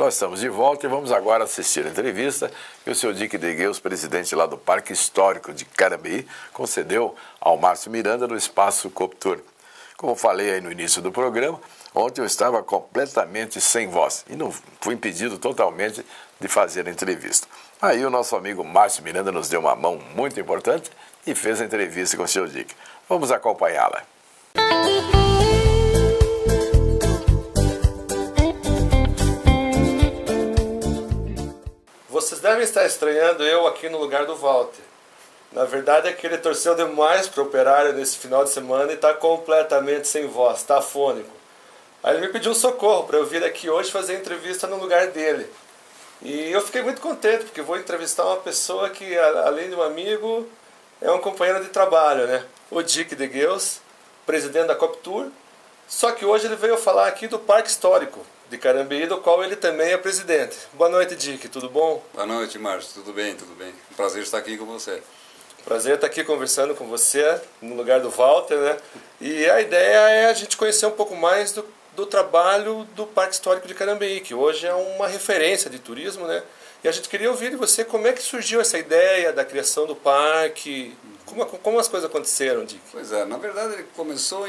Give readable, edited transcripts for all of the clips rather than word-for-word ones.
Nós estamos de volta e vamos agora assistir a entrevista que o seu Dick Degueus, presidente lá do Parque Histórico de Carambeí, concedeu ao Márcio Miranda no Espaço Coptur. Como falei aí no início do programa, ontem eu estava completamente sem voz e não fui impedido totalmente de fazer a entrevista. Aí o nosso amigo Márcio Miranda nos deu uma mão muito importante e fez a entrevista com o seu Dick. Vamos acompanhá-la. Vocês devem estar estranhando eu aqui no lugar do Walter. Na verdade é que ele torceu demais para o Operário nesse final de semana e está completamente sem voz, está afônico. Aí ele me pediu socorro para eu vir aqui hoje fazer a entrevista no lugar dele. E eu fiquei muito contente, porque vou entrevistar uma pessoa que, além de um amigo, é um companheiro de trabalho, né? O Dick Degueus, presidente da Coptur. Só que hoje ele veio falar aqui do Parque Histórico de Carambeí, do qual ele também é presidente. Boa noite, Dick, tudo bom? Boa noite, Márcio, tudo bem, tudo bem. Um prazer estar aqui com você. Prazer estar aqui conversando com você, no lugar do Walter, né? E a ideia é a gente conhecer um pouco mais do trabalho do Parque Histórico de Carambeí, que hoje é uma referência de turismo, né? E a gente queria ouvir de você como é que surgiu essa ideia da criação do parque, como as coisas aconteceram, Dick? Pois é, na verdade ele começou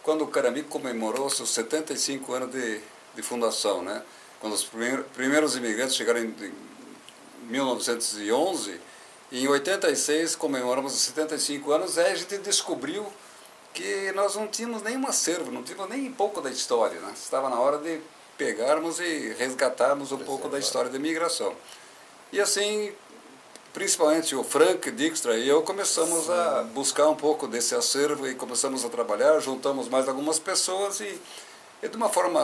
quando o Carambeí comemorou seus 75 anos de fundação, né? Quando os primeiros imigrantes chegaram em 1911, e em 86 comemoramos os 75 anos, aí a gente descobriu que nós não tínhamos nenhum acervo, não tínhamos nem um pouco da história, né? Estava na hora de pegarmos e resgatarmos um pouco da história da imigração. E assim, principalmente o Frank Dijkstra e eu começamos a buscar um pouco desse acervo e começamos a trabalhar, juntamos mais algumas pessoas e de uma forma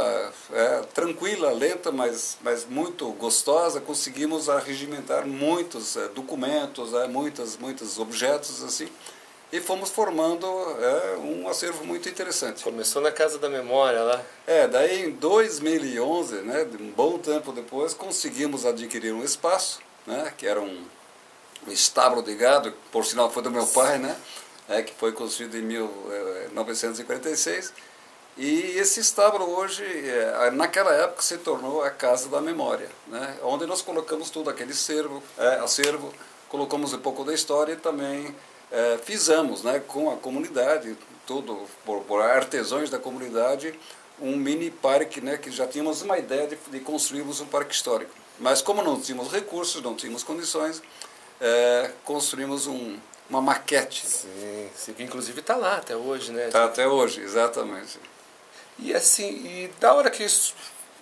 tranquila, lenta, mas muito gostosa, conseguimos arregimentar muitos documentos, muitos objetos assim, e fomos formando um acervo muito interessante. Começou na Casa da Memória lá. Daí em 2011, né, um bom tempo depois, conseguimos adquirir um espaço, né, que era um estábulo de gado, por sinal foi do meu pai, né, que foi construído em 1946. E esse estábulo hoje, naquela época, se tornou a Casa da Memória, né, onde nós colocamos tudo aquele acervo, colocamos um pouco da história e também fizemos, né, com a comunidade, tudo por artesãos da comunidade, um mini parque, né, que já tínhamos uma ideia de construirmos um parque histórico. Mas como não tínhamos recursos, não tínhamos condições, construímos uma maquete. Sim, que inclusive está lá até hoje, né? Está até hoje, exatamente. E assim, da hora que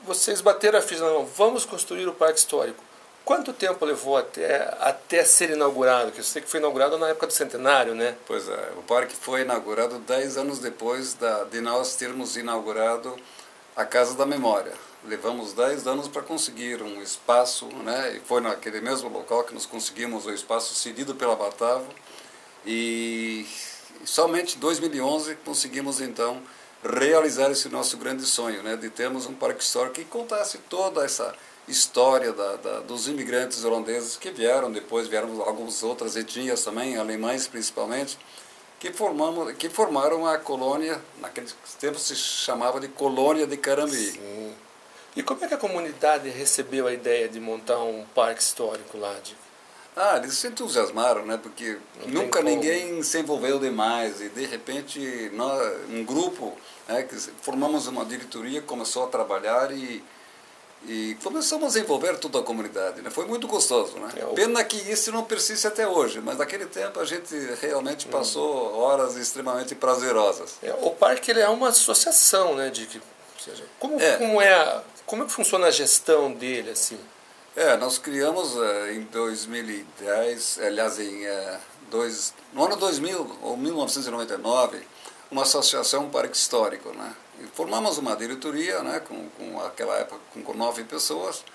vocês bateram a ficha, não, vamos construir o Parque Histórico, quanto tempo levou até ser inaugurado? Que eu sei que foi inaugurado na época do centenário, né? Pois é, o parque foi inaugurado 10 anos depois de nós termos inaugurado a Casa da Memória. Levamos 10 anos para conseguir um espaço, né? E foi naquele mesmo local que nós conseguimos o espaço cedido pela Batavo. E somente em 2011 conseguimos então realizar esse nosso grande sonho, né, de termos um parque histórico que contasse toda essa história dos imigrantes holandeses que vieram, depois vieram algumas outras etnias também, alemães principalmente, que formaram a colônia, naqueles tempos se chamava de Colônia de Carambeí. Sim. E como é que a comunidade recebeu a ideia de montar um parque histórico lá, Dick? Eles se entusiasmaram, né? Porque nunca ninguém se envolveu demais e de repente um grupo, né, que formamos uma diretoria, começou a trabalhar e começamos a envolver toda a comunidade, né? Foi muito gostoso, né? Pena que isso não persiste até hoje, mas naquele tempo a gente realmente passou horas extremamente prazerosas. O parque ele é uma associação, né, Dick? Ou seja, como é que funciona a gestão dele, assim? Nós criamos em 2010, aliás, no ano 2000, ou 1999, uma associação Parque Histórico, né? E formamos uma diretoria, né, com aquela época com 9 pessoas,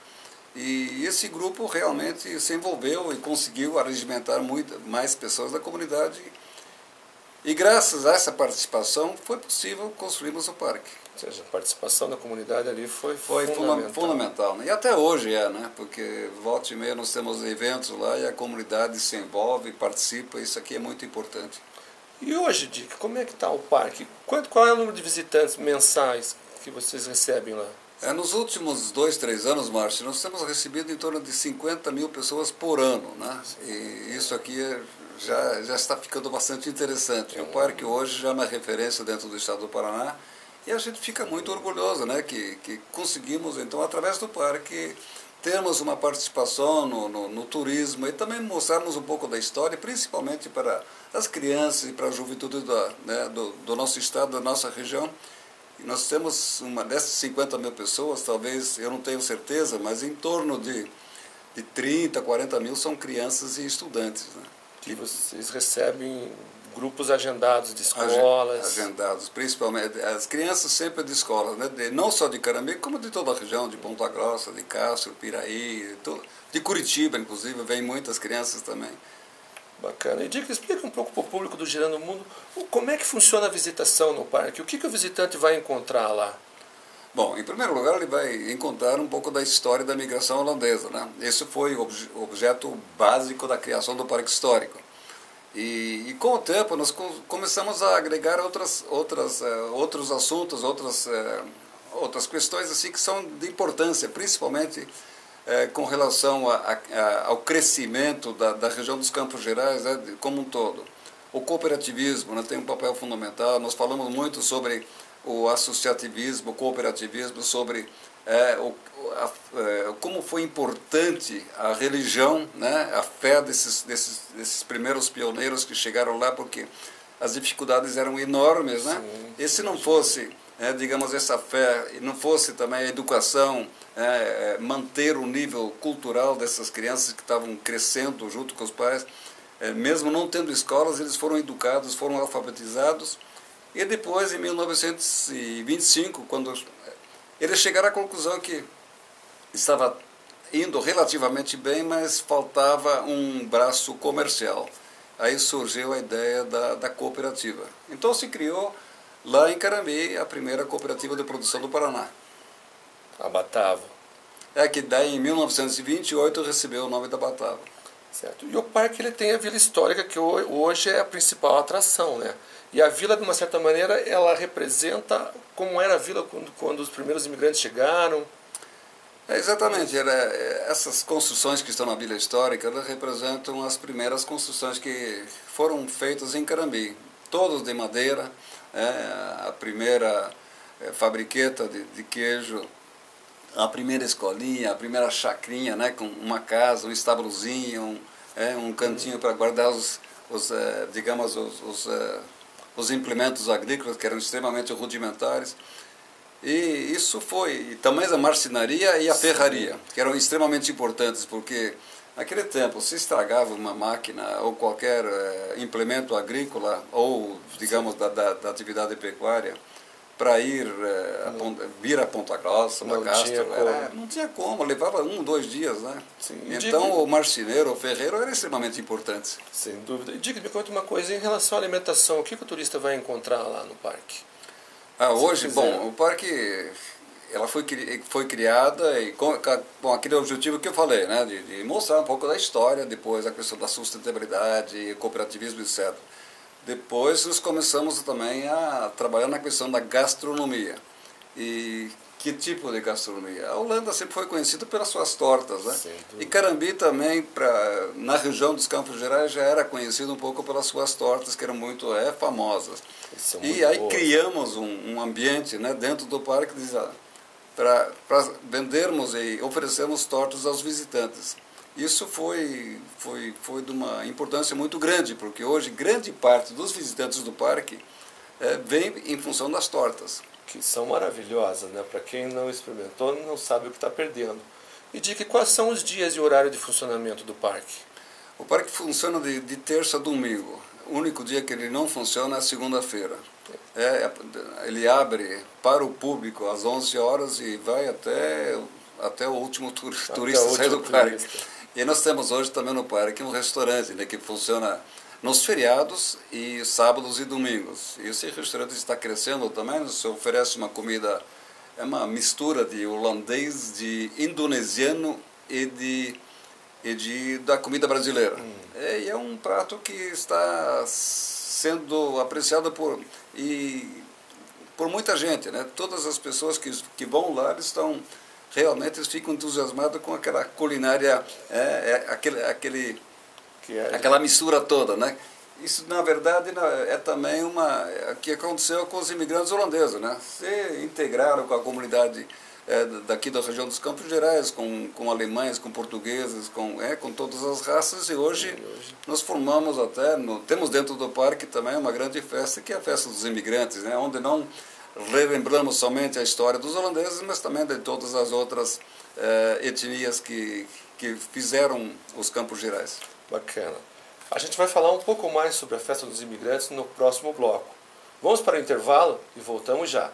e esse grupo realmente se envolveu e conseguiu arregimentar mais pessoas da comunidade, e graças a essa participação foi possível construirmos o parque. Ou seja, a participação da comunidade ali foi fundamental, né? E até hoje né? Porque volta e meia nós temos eventos lá e a comunidade se envolve, participa, isso aqui é muito importante. E hoje, Dick, como é que está o parque? Qual é o número de visitantes mensais que vocês recebem lá? Nos últimos 2, 3 anos, Márcio, nós temos recebido em torno de 50 mil pessoas por ano, né? E isso aqui já está ficando bastante interessante. O parque hoje já é uma referência dentro do estado do Paraná e a gente fica muito orgulhoso, né? Que conseguimos, então, através do parque, termos uma participação no turismo e também mostrarmos um pouco da história, principalmente para as crianças e para a juventude do nosso estado, da nossa região. E nós temos dessas 50 mil pessoas, talvez, eu não tenho certeza, mas em torno de 30, 40 mil são crianças e estudantes. Né? Que vocês recebem grupos agendados de escolas? Agendados, principalmente. As crianças sempre de escolas, né? Não só de Carambi, como de toda a região, de Ponta Grossa, de Castro, Piraí, de Curitiba, inclusive, vêm muitas crianças também. Bacana. E explica um pouco para o público do Girando o Mundo como é que funciona a visitação no parque. O que o visitante vai encontrar lá? Bom, em primeiro lugar, ele vai encontrar um pouco da história da migração holandesa, né? Esse foi o objeto básico da criação do Parque Histórico. E com o tempo, nós começamos a agregar outros assuntos, outras questões assim que são de importância, principalmente com relação ao crescimento da região dos Campos Gerais, né, como um todo. O cooperativismo, né, tem um papel fundamental. Nós falamos muito sobre o associativismo, o cooperativismo, sobre como foi importante a religião, né, a fé desses primeiros pioneiros que chegaram lá, porque as dificuldades eram enormes. Né? Sim, e se não fosse, digamos, essa fé, e não fosse também a educação, manter o nível cultural dessas crianças que estavam crescendo junto com os pais, mesmo não tendo escolas, eles foram educados, foram alfabetizados, e depois, em 1925, quando eles chegaram à conclusão que estava indo relativamente bem, mas faltava um braço comercial. Aí surgiu a ideia da cooperativa. Então se criou lá em Carambi a primeira cooperativa de produção do Paraná. A Batavo. Que daí em 1928 recebeu o nome da Batavo. Certo. E o parque ele tem a Vila Histórica, que hoje é a principal atração, né? E a vila, de uma certa maneira, ela representa como era a vila quando os primeiros imigrantes chegaram. Exatamente. Essas construções que estão na Vila Histórica, elas representam as primeiras construções que foram feitas em Carambi. Todos de madeira, a primeira fabriqueta de queijo, a primeira escolinha, a primeira chacrinha, né, com uma casa, um estábulozinho, um cantinho para guardar os implementos agrícolas, que eram extremamente rudimentares. E isso foi, e também a marcenaria e a ferraria, que eram extremamente importantes, porque naquele tempo se estragava uma máquina ou qualquer implemento agrícola ou, digamos, da atividade pecuária, para vir a Ponta Grossa, não tinha como, levava 1, 2 dias, né? Sim. Então o marceneiro, o ferreiro era extremamente importante. Sem dúvida. E me conta uma coisa em relação à alimentação, o que o turista vai encontrar lá no parque? Hoje, bom, o parque ela foi criada e com aquele objetivo que eu falei, né, de mostrar um pouco da história, depois a questão da sustentabilidade, cooperativismo, etc. Depois nós começamos também a trabalhar na questão da gastronomia. E que tipo de gastronomia? A Holanda sempre foi conhecida pelas suas tortas, né? E Carambi também, na região dos Campos Gerais, já era conhecido um pouco pelas suas tortas, que eram muito famosas. E aí criamos um ambiente, né, dentro do parque para vendermos e oferecermos tortas aos visitantes. Isso foi de uma importância muito grande, porque hoje grande parte dos visitantes do parque vem em função das tortas. Que são maravilhosas, né? Para quem não experimentou, não sabe o que está perdendo. E diga quais são os dias e horário de funcionamento do parque? O parque funciona de terça a domingo. O único dia que ele não funciona é a segunda-feira. Ele abre para o público às 11 horas e vai até o último turista sair do parque. E nós temos hoje também no parque um restaurante, né, que funciona nos feriados e sábados e domingos. E esse restaurante está crescendo também, se oferece uma comida, uma mistura de holandês, de indonesiano e da comida brasileira. E é um prato que está sendo apreciado por muita gente, né? Todas as pessoas que vão lá, eles ficam entusiasmados com aquela culinária, aquela mistura toda, né? Isso, na verdade, é também o que aconteceu com os imigrantes holandeses, né? Se integraram com a comunidade daqui da região dos Campos Gerais, com alemães, com portugueses, com todas as raças, e hoje nós formamos temos dentro do parque também uma grande festa, que é a festa dos imigrantes, né? Onde não relembramos somente a história dos holandeses, mas também de todas as outras etnias que fizeram os Campos Gerais. Bacana. A gente vai falar um pouco mais sobre a festa dos imigrantes no próximo bloco. Vamos para o intervalo e voltamos já.